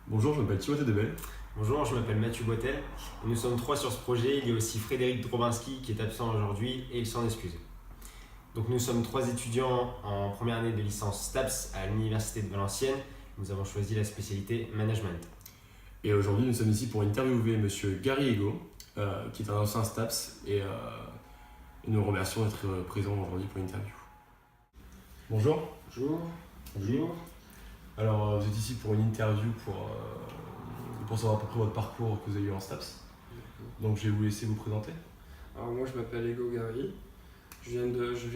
Bonjour, je m'appelle Timothée Debel. Bonjour, je m'appelle Mathieu Boitel et nous sommes trois sur ce projet. Il y a aussi Frédéric Drobinski qui est absent aujourd'hui et il s'en excuse. Donc nous sommes trois étudiants en première année de licence STAPS à l'Université de Valenciennes. Nous avons choisi la spécialité Management. Et aujourd'hui, nous sommes ici pour interviewer Monsieur Gary Ego, qui est un ancien STAPS, et nous remercions d'être présent aujourd'hui pour l'interview. Bonjour. Bonjour. Bonjour. Alors, vous êtes ici pour une interview pour savoir à peu près votre parcours que vous avez eu en STAPS. Donc, je vais vous laisser vous présenter. Alors moi je m'appelle Ego Gary, je viens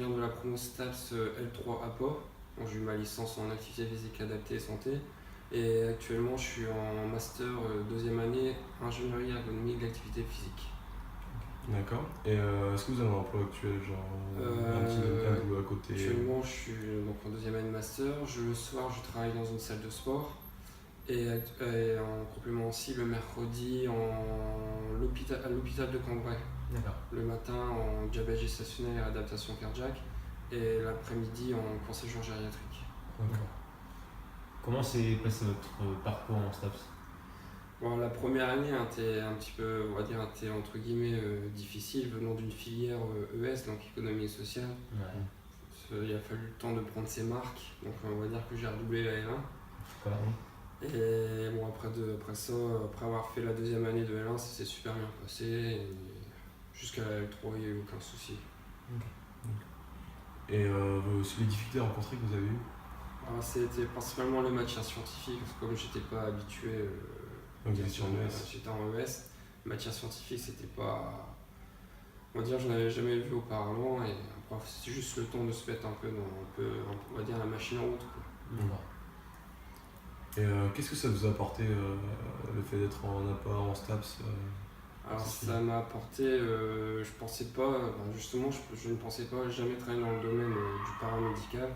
de la promo STAPS L3 APO, donc j'ai eu ma licence en activité physique adaptée et santé et actuellement je suis en master deuxième année ingénierie ergonomique de l'activité physique. D'accord. Et est-ce que vous avez un emploi actuel, genre un petit boulot à côté? Actuellement je suis donc en deuxième année de master, le soir je travaille dans une salle de sport et en complément aussi le mercredi à l'hôpital de Cambrai. D'accord. Le matin en diabète gestationnel et adaptation cardiaque et l'après-midi en concision gériatrique. D'accord. Comment s'est passé votre parcours en STAPS? Bon, la première année était un petit peu, on va dire, était entre guillemets difficile venant d'une filière ES, donc économie et sociale. Il a fallu le temps de prendre ses marques, donc on va dire que j'ai redoublé la L1. Voilà. Et bon, après ça, après avoir fait la deuxième année de L1, ça s'est super bien passé. Et jusqu'à la L3, il n'y a eu aucun souci. Et les difficultés rencontrées que vous avez eues? Alors, c'était principalement les matières scientifiques, parce que comme j'étais pas habitué, Donc, vous étiez en ES. j'étais en ES, matières scientifiques c'était pas. On va dire, je n'avais jamais vu auparavant, et après, c'était juste le temps de se mettre un peu dans on va dire, la machine en route, quoi. Et qu'est-ce que ça vous a apporté le fait d'être en APA, en STAPS Alors ça m'a apporté, je pensais pas, justement je ne pensais pas jamais travailler dans le domaine du paramédical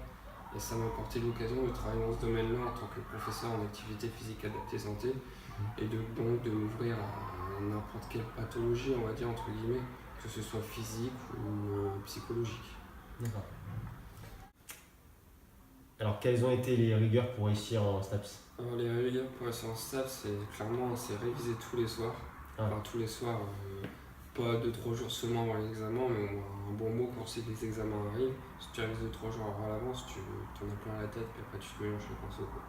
et ça m'a apporté l'occasion de travailler dans ce domaine-là en tant que professeur en activité physique adaptée santé et donc de m'ouvrir à n'importe quelle pathologie, on va dire entre guillemets, que ce soit physique ou psychologique. D'accord. Alors quelles ont été les rigueurs pour réussir en STAPS? Alors les rigueurs pour rester en STAPS, c'est réviser tous les soirs. Enfin, tous les soirs, pas 2-3 jours seulement avant l'examen, mais un bon mot quand c'est que les examens arrivent. Si tu révises 2-3 jours à l'avance, tu en as plein la tête, puis après tu te mélanges les pinceaux, quoi.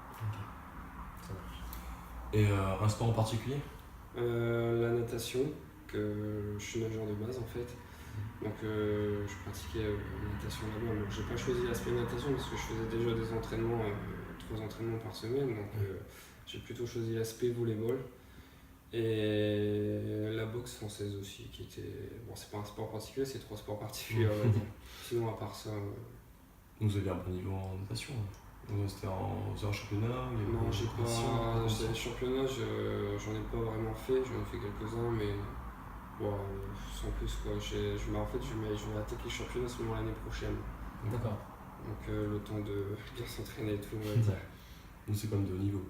Ça marche. Et un sport en particulier? La natation, que je suis nageur de base en fait. Donc je pratiquais la natation là-bas. Donc j'ai pas choisi l'aspect natation parce que je faisais déjà des entraînements, 3 entraînements par semaine. Donc j'ai plutôt choisi l'aspect volleyball. Et la boxe française aussi, qui était. Bon, c'est pas un sport particulier, c'est 3 sports particuliers, on va dire. Sinon, à part ça. Donc vous avez un bon niveau en natation? C'était un championnat? Non, j'ai pas. Les championnats, j'en ai pas vraiment fait, j'en ai fait quelques-uns, mais. Bon, sans plus quoi. En fait, je vais attaquer le championnat seulement l'année prochaine. D'accord. Donc le temps de bien s'entraîner et tout, on va dire. Donc c'est quand même de haut niveau.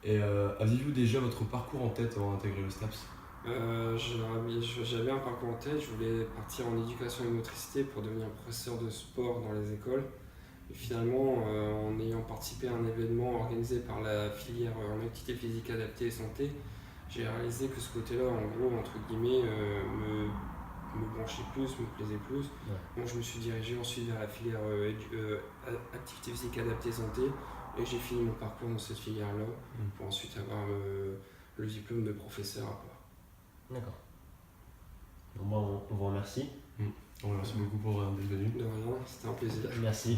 Et aviez-vous déjà votre parcours en tête avant d'intégrer le STAPS? J'avais un parcours en tête, je voulais partir en éducation et motricité pour devenir professeur de sport dans les écoles. Et finalement, en ayant participé à un événement organisé par la filière en activité physique adaptée et santé, j'ai réalisé que ce côté-là, en gros, entre guillemets, me branchait plus, me plaisait plus. Donc je me suis dirigé ensuite vers la filière activité physique adaptée et santé. Et j'ai fini mon parcours dans cette filière-là pour ensuite avoir le diplôme de professeur à part. D'accord. Donc moi, on vous remercie. Merci beaucoup pour d'être venu. De rien, c'était un plaisir. Merci.